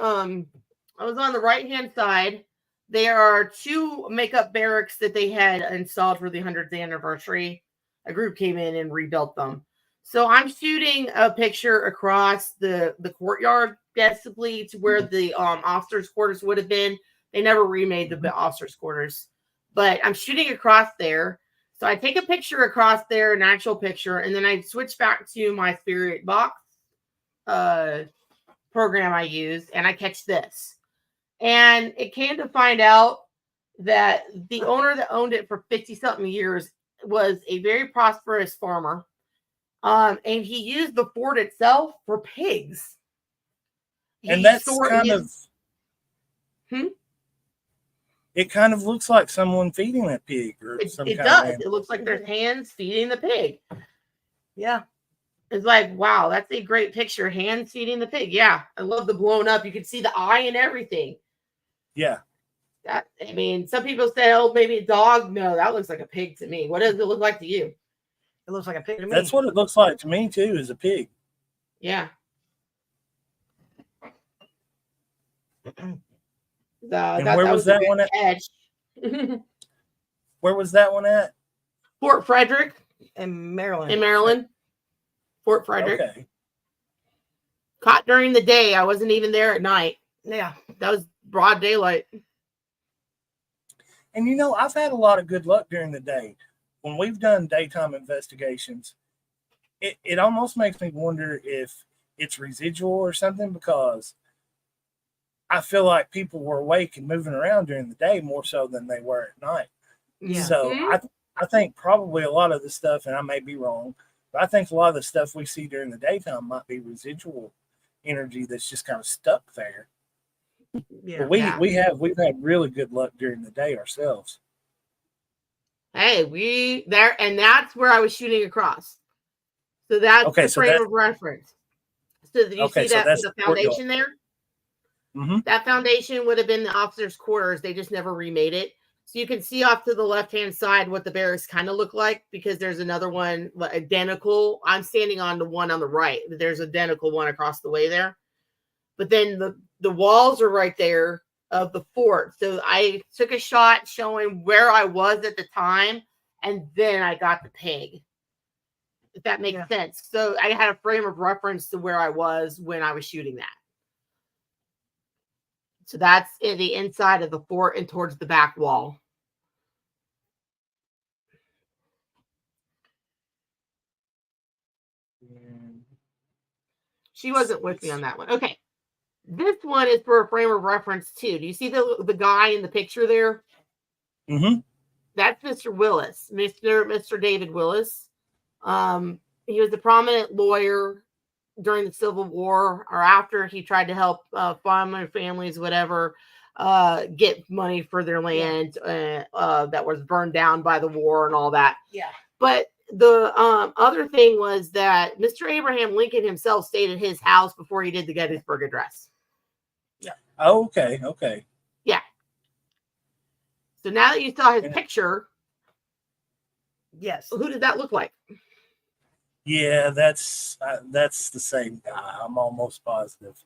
S3: was on the right-hand side. There are two makeup barracks that they had installed for the 100th anniversary. A group came in and rebuilt them. So I'm shooting a picture across the courtyard, basically to where the officers' quarters would have been. They never remade the officers' quarters, but I'm shooting across there. So I take a picture across there, an actual picture, and then I switch back to my Spirit Box program I use, and I catch this. And it came to find out that the owner that owned it for 50-something years was a very prosperous farmer. And he used the fort itself for pigs.
S1: And that's kind of... It kind of looks like someone feeding that pig, or
S3: it
S1: some kind
S3: does.
S1: of
S3: It looks like there's hands feeding the pig.
S2: Yeah.
S3: It's like, wow, that's a great picture. Hand feeding the pig. Yeah, I love the blown up. You can see the eye and everything.
S1: Yeah.
S3: That, I mean, some people say, oh, maybe a dog. No, that looks like a pig to me. What does it look like to you?
S2: It looks like a pig to me.
S1: That's what it looks like to me too, is a pig.
S3: Yeah.
S1: And where was
S3: a
S1: that
S3: good
S1: one at?
S3: catch.
S1: Where was that one at?
S3: Fort Frederick
S2: In Maryland.
S3: in Maryland. Fort Frederick.
S1: Okay.
S3: Caught during the day. I wasn't even there at night.
S2: Yeah.
S3: That was broad daylight.
S1: And you know, I've had a lot of good luck during the day. When we've done daytime investigations, it almost makes me wonder if it's residual or something, because I feel like people were awake and moving around during the day more so than they were at night.
S2: Yeah.
S1: So I think probably a lot of the stuff, and I may be wrong, but I think a lot of the stuff we see during the daytime might be residual energy that's just kind of stuck there.
S2: Yeah.
S1: But we've had really good luck during the day ourselves.
S3: Hey, and that's where I was shooting across. So that's
S1: Okay,
S3: the
S1: so
S3: frame of reference. So did you
S1: Okay,
S3: see
S1: so
S3: that
S1: that's
S3: the
S1: the courtyard.
S3: foundation there?
S1: Mm-hmm.
S3: That foundation would have been the officers' quarters. They just never remade it. So you can see off to the left-hand side what the barracks kind of look like, because there's another one identical. I'm standing on the one on the right. There's an identical one across the way there. But then the walls are right there of the fort. So I took a shot showing where I was at the time, and then I got the pig. If that makes sense. So I had a frame of reference to where I was when I was shooting that. So that's in the inside of the fort and towards the back wall. She wasn't with me on that one. Okay. This one is for a frame of reference too. Do you see the guy in the picture there?
S1: Mm-hmm.
S3: That's Mr. Willis, Mr. David Willis. He was a prominent lawyer during the Civil War, or after he tried to help farmer families, whatever, get money for their land that was burned down by the war and all that.
S2: Yeah.
S3: But the other thing was that Mr. Abraham Lincoln himself stayed at his house before he did the Gettysburg Address.
S1: Yeah. Oh, okay. Okay.
S3: Yeah. So now that you saw his picture,
S2: yes,
S3: who did that look like?
S1: Yeah, that's the same guy. I'm almost positive.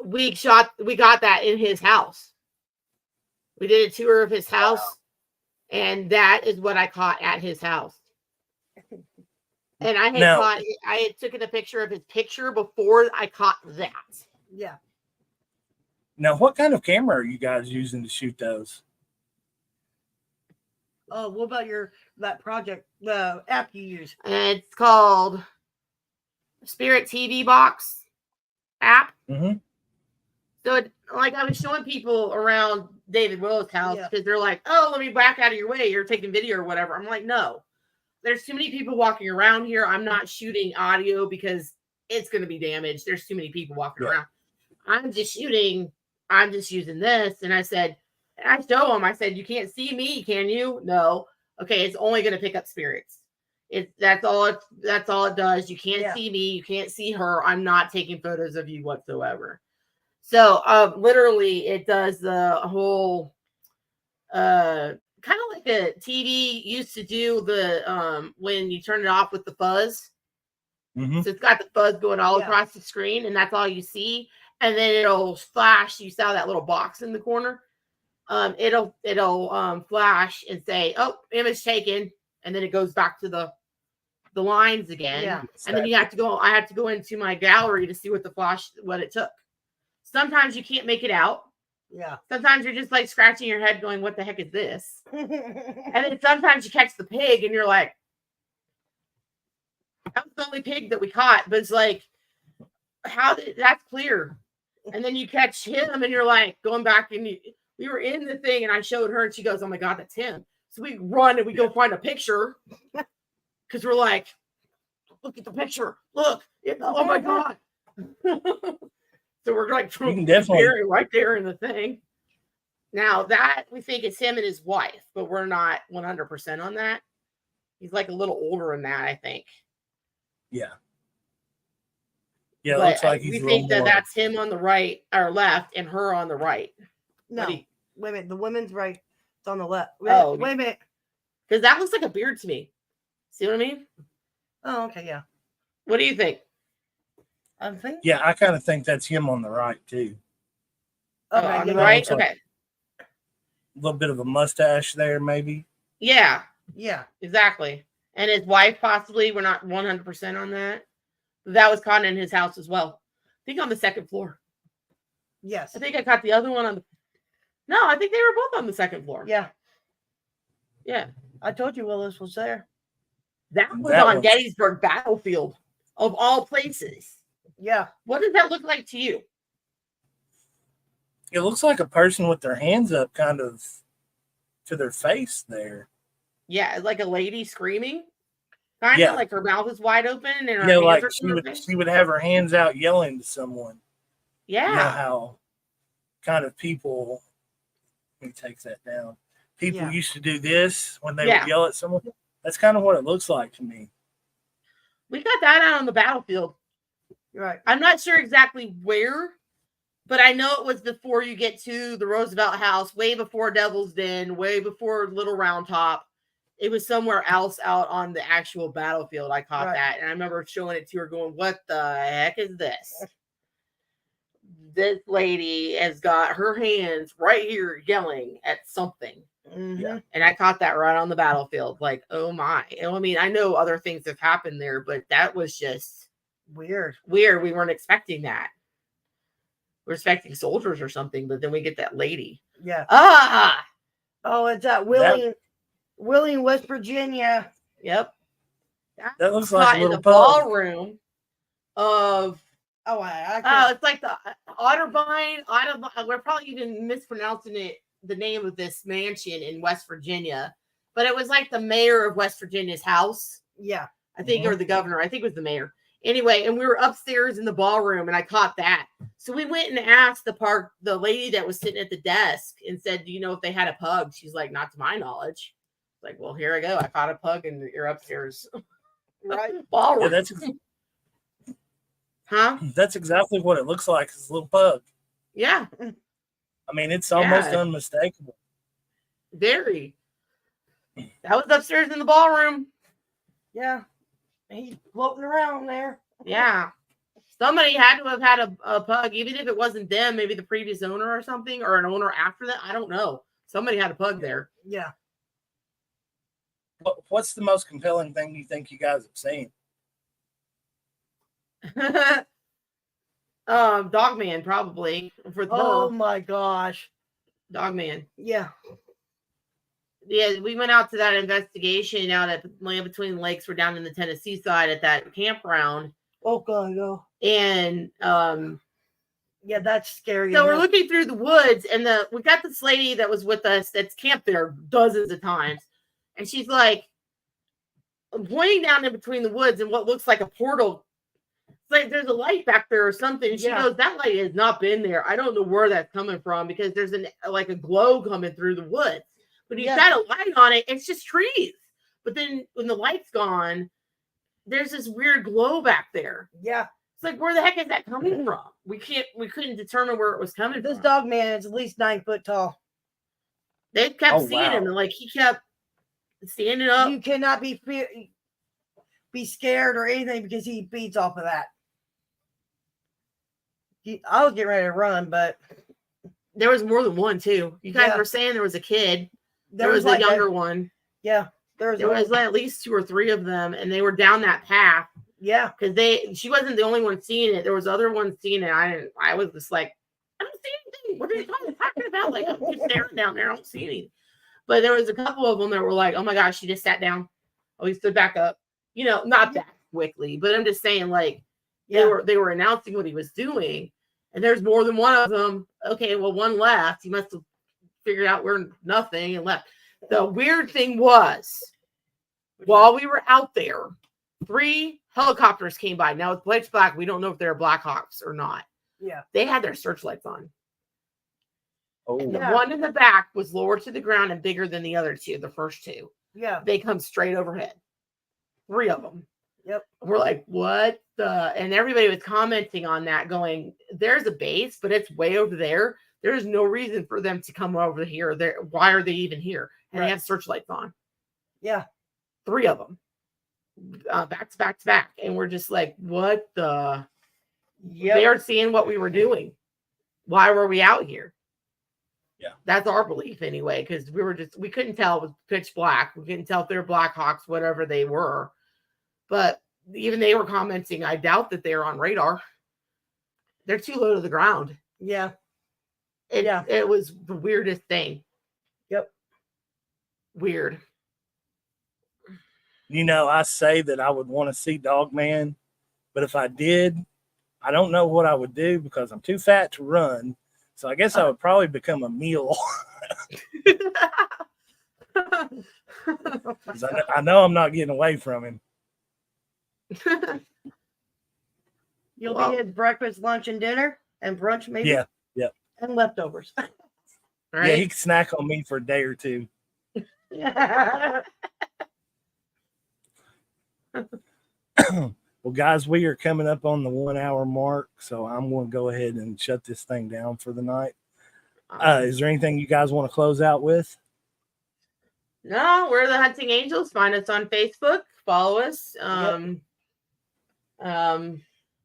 S3: We got that in his house. We did a tour of his house, and that is what I caught at his house. And I had taken a picture of his picture before I caught that.
S2: Yeah.
S1: Now, what kind of camera are you guys using to shoot those?
S2: Oh, what about that project, the app you use?
S3: And it's called Spirit TV Box app.
S1: Mm-hmm.
S3: So, like, I was showing people around David Willis' house because they're like, "Oh, let me back out of your way. You're taking video or whatever." I'm like, "No, there's too many people walking around here. I'm not shooting audio because it's going to be damaged. There's too many people walking around. I'm just using this." And I said, and I show them, I said, "You can't see me, can you?" "No." "Okay, it's only going to pick up spirits. That's all it does. You can't see me. You can't see her. I'm not taking photos of you whatsoever." So literally it does the whole kind of like a TV used to do the when you turn it off with the fuzz.
S1: Mm-hmm.
S3: So it's got the fuzz going all across the screen, and that's all you see. And then it'll flash. You saw that little box in the corner. It'll flash and say, "Oh, image taken," and then it goes back to the lines again.
S2: Yeah.
S3: And then I have to go into my gallery to see what it took. Sometimes you can't make it out.
S2: Yeah.
S3: Sometimes you're just like scratching your head going, "What the heck is this?" And then sometimes you catch the pig and you're like, "That was the only pig that we caught." But it's like, that's clear. And then you catch him and you're like going back, and we were in the thing and I showed her and she goes, "Oh my God, that's him." So we run and we go find a picture because we're like, "Look at the picture. Look. Oh my God." So we're like,
S1: you can definitely
S3: right there in the thing. Now that we think it's him and his wife, but we're not 100% on that. He's like a little older than that, I think.
S1: Yeah. Yeah, it
S3: But
S1: looks like he's
S3: we
S1: a little
S3: think that
S1: more.
S3: that's him on the right or left and her on the right.
S2: No,
S3: do you-
S2: wait a minute. The women's right. It's on the left.
S3: Oh.
S2: Wait a minute.
S3: Because that looks like a beard to me. See what I mean?
S2: Oh, okay, yeah.
S3: What do you think?
S2: I'm thinking.
S1: Yeah, I kind of think that's him on the right too.
S2: Okay,
S3: On the
S2: yeah,
S3: right?
S1: looks like-
S3: Okay.
S1: A little bit of a mustache there, maybe.
S3: Yeah,
S2: yeah.
S3: exactly. And his wife, possibly. We're not 100% on that. That was caught in his house as well. I think on the second floor.
S2: Yes.
S3: I think I caught the other one on the. No, I think they were both on the second floor.
S2: Yeah.
S3: Yeah.
S2: I told you Willis was there.
S3: That was
S1: That
S3: on
S1: was-
S3: Gettysburg Battlefield, of all places.
S2: Yeah.
S3: What does that look like to you?
S1: It looks like a person with their hands up, kind of to their face there.
S3: Yeah, like a lady screaming. Kind of
S1: Yeah.
S3: like her mouth is wide open and her
S1: Yeah,
S3: hands
S1: like
S3: are to her face.
S1: she would have her hands out yelling to someone.
S3: Yeah.
S1: You know how kind of people. Let me take that down. People
S2: Yeah.
S1: used to do this when they
S3: Yeah.
S1: would yell at someone. That's kind of what it looks like to me.
S3: We got that out on the battlefield.
S2: You're right.
S3: I'm not sure exactly where, but I know it was before you get to the Roosevelt House, way before Devil's Den, way before Little Round Top. It was somewhere else out on the actual battlefield. I caught
S2: Right.
S3: that. And I remember showing it to her going, what the heck is this? This lady has got her hands right here yelling at something.
S2: Mhm.
S1: Yeah.
S3: And I caught that right on the battlefield. Like, oh my. And I mean, I know other things have happened there, but that was just
S2: Weird.
S3: weird. We weren't expecting that. We're expecting soldiers or something, but then we get that lady.
S2: Yeah.
S3: Ah,
S2: Oh, it's at Wheeling, West Virginia.
S3: yep.
S1: That looks
S3: Caught
S1: like a
S3: in
S1: little
S3: the
S1: pug.
S3: ballroom of
S2: Oh, I
S3: oh,
S2: can't.
S3: it's like the Otterbein. We're probably even mispronouncing it. The name of this mansion in West Virginia, but it was like the mayor of West Virginia's house.
S2: Yeah.
S3: I think, or the governor. I think it was the mayor. Anyway, and we were upstairs in the ballroom, and I caught that. So we went and asked the lady that was sitting at the desk, and said, "Do you know if they had a pug?" She's like, "Not to my knowledge." Like, well, here I go. I caught a pug in your upstairs
S2: Right.
S3: ballroom.
S1: Yeah,
S3: Huh?
S1: that's exactly what it looks like. It's a little pug.
S3: Yeah,
S1: I mean, it's almost
S3: Yeah.
S1: unmistakable.
S3: very. That was upstairs in the ballroom.
S2: Yeah. He's floating around there.
S3: Yeah. Somebody had to have had a pug, even if it wasn't them, maybe the previous owner or something, or an owner after that. I don't know. Somebody had a pug there.
S2: Yeah.
S1: What's the most compelling thing you think you guys have seen?
S3: Dogman, probably. For
S2: Oh
S3: her.
S2: my gosh.
S3: Dogman.
S2: Yeah.
S3: Yeah, we went out to that investigation out at Land Between Lakes. We're down in the Tennessee side at that campground.
S2: Oh god, no.
S3: And
S2: Yeah, that's scary.
S3: so we're
S2: enough.
S3: looking through the woods, and we got this lady that was with us that's camped there dozens of times, and she's like pointing down in between the woods and what looks like a portal. It's like there's a light back there or something. And she
S2: Yeah.
S3: goes, "That light has not been there. I don't know where that's coming from because there's like a glow coming through the woods, but he's
S2: Yeah.
S3: got a light on it. It's just trees. But then when the light's gone, there's this weird glow back there.
S2: Yeah.
S3: It's like, where the heck is that coming from? We couldn't determine where it was coming
S2: This
S3: from.
S2: dog man is at least 9 foot tall.
S3: They kept
S1: Oh,
S3: seeing him,
S1: wow.
S3: and like he kept standing up.
S2: You cannot be scared or anything because he feeds off of that. I was getting ready to run, but
S3: There was more than one too. You guys
S2: Yeah.
S3: were saying there was a kid. There
S2: there
S3: was a
S2: like
S3: younger one.
S2: yeah, there was,
S3: There was at least 2 or 3 of them, and they were down that path
S2: yeah,
S3: because she wasn't the only one seeing it. There was other ones seeing it. I was just like, I don't see anything. What are you talking about? Like, I'm just staring down there. I don't see anything. But there was a couple of them that were like, oh my gosh, she just sat down. Oh, he stood back up. You know, not that quickly, but I'm just saying, like,
S2: yeah.
S3: they were announcing what he was doing, and there's more than one of them. Okay, well, one left. He must have figured out we're nothing and left. The weird thing was, while we were out there, 3 helicopters came by. Now it's pitch black. We don't know if they're Blackhawks or not.
S2: Yeah.
S3: They had their searchlights on.
S1: Oh,
S3: And the
S2: Yeah.
S3: one in the back was lower to the ground and bigger than the other 2, the first 2.
S2: Yeah.
S3: They come straight overhead. 3 of them.
S2: Yep.
S3: We're like, what the? And everybody was commenting on that, going, there's a base, but it's way over there. There's no reason for them to come over here. Why are they even here? And
S2: Right.
S3: they have searchlights on.
S2: Yeah.
S3: 3 of them. Back to back to back. And we're just like, what the?
S2: Yep.
S3: They are seeing what we were doing. Why were we out here?
S1: Yeah.
S3: That's our belief anyway, because we couldn't tell. It was pitch black. We couldn't tell if they're Blackhawks, whatever they were. But even they were commenting, I doubt that they're on radar. They're too low to the ground.
S2: Yeah.
S3: It was the weirdest thing.
S2: Yep.
S3: Weird.
S1: You know, I say that I would want to see Dogman, but if I did, I don't know what I would do because I'm too fat to run. So I guess I would probably become a mule. 'Cause I know I'm not getting away from him.
S2: You'll be his breakfast, lunch, and dinner, and brunch maybe.
S1: Yeah.
S2: And leftovers.
S3: Right?
S1: Yeah, he can snack on me for a day or two. Well, guys, we are coming up on the 1 hour mark, so I'm going to go ahead and shut this thing down for the night. Is there anything you guys want to close out with?
S3: No, we're the Hunting Angels. Find us on Facebook. Follow us. I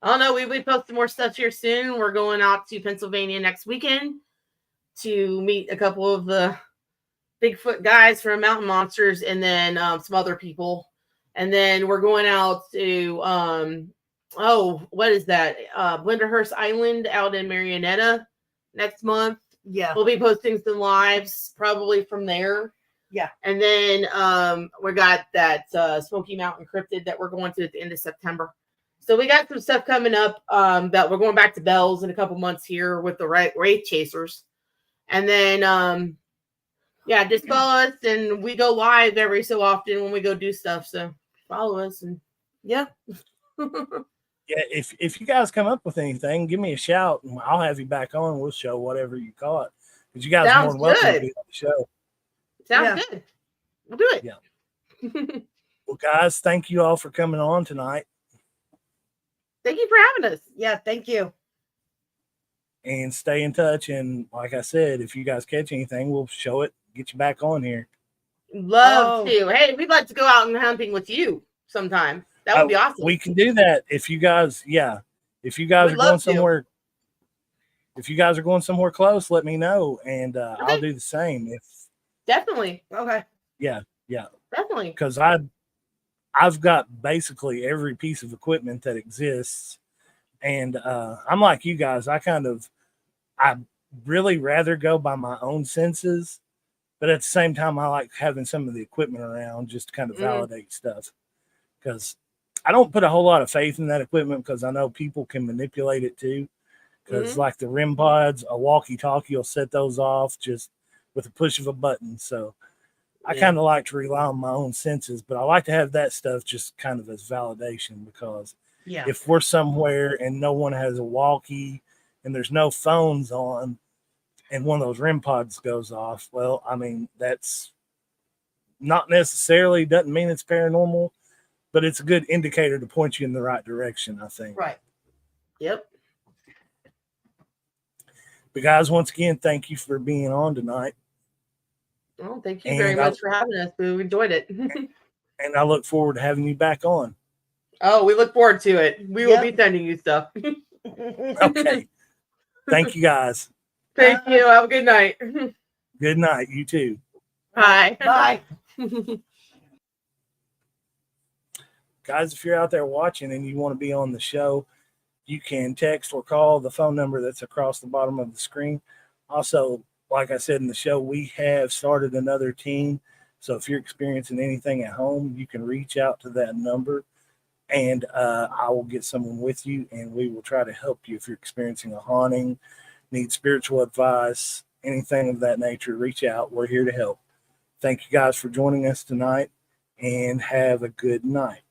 S3: don't know. We post some more stuff here soon. We're going out to Pennsylvania next weekend to meet a couple of the Bigfoot guys from Mountain Monsters, and then some other people. And then we're going out to what is that? Blenderhurst Island out in Marietta next month.
S2: Yeah.
S3: We'll be posting some lives probably from there.
S2: Yeah.
S3: And then we got that Smoky Mountain Cryptid that we're going to at the end of September. So we got some stuff coming up that we're going back to Bell's in a couple months here with the Wraith Chasers. And then, just follow us, and we go live every so often when we go do stuff. So follow us, and
S1: Yeah, if you guys come up with anything, give me a shout, and I'll have you back on. We'll show whatever you caught. Because you guys are more than welcome to be on the show.
S3: Sounds good. We'll do it.
S1: Yeah. Well, guys, thank you all for coming on tonight.
S3: Thank you for having us.
S2: Yeah, thank you.
S1: And stay in touch. And like I said, if you guys catch anything, we'll show it, get you back on here.
S3: Love to. Hey, we'd like to go out and hunting with you sometime. That would be awesome.
S1: We can do that if you guys, if you guys are going somewhere. If you guys are going somewhere close, let me know, and I'll do the same.
S3: Definitely.
S2: Okay.
S1: Yeah.
S3: Definitely.
S1: Because I've got basically every piece of equipment that exists, and I'm like you guys. I really rather go by my own senses, but at the same time, I like having some of the equipment around just to kind of validate stuff. Because I don't put a whole lot of faith in that equipment because I know people can manipulate it too. Because like the REM pods, a walkie-talkie will set those off just with a push of a button. So I kind of like to rely on my own senses, but I like to have that stuff just kind of as validation because if we're somewhere and no one has a walkie and there's no phones on and one of those REM pods goes off, well, I mean, that's not necessarily doesn't mean it's paranormal, but it's a good indicator to point you in the right direction, I think.
S2: Right.
S3: Yep.
S1: But guys, once again, thank you for being on tonight.
S3: Well, thank you very much for having us. We enjoyed it.
S1: And I look forward to having you back on.
S3: Oh, we look forward to it. We will be sending you stuff.
S1: Okay. Thank you, guys.
S3: Thank you. Have a good night.
S1: Good night. You too.
S3: Bye.
S2: Bye.
S1: Guys, if you're out there watching and you want to be on the show, you can text or call the phone number that's across the bottom of the screen. Also, like I said in the show, we have started another team. So if you're experiencing anything at home, you can reach out to that number and I will get someone with you and we will try to help you if you're experiencing a haunting, need spiritual advice, anything of that nature, reach out. We're here to help. Thank you guys for joining us tonight and have a good night.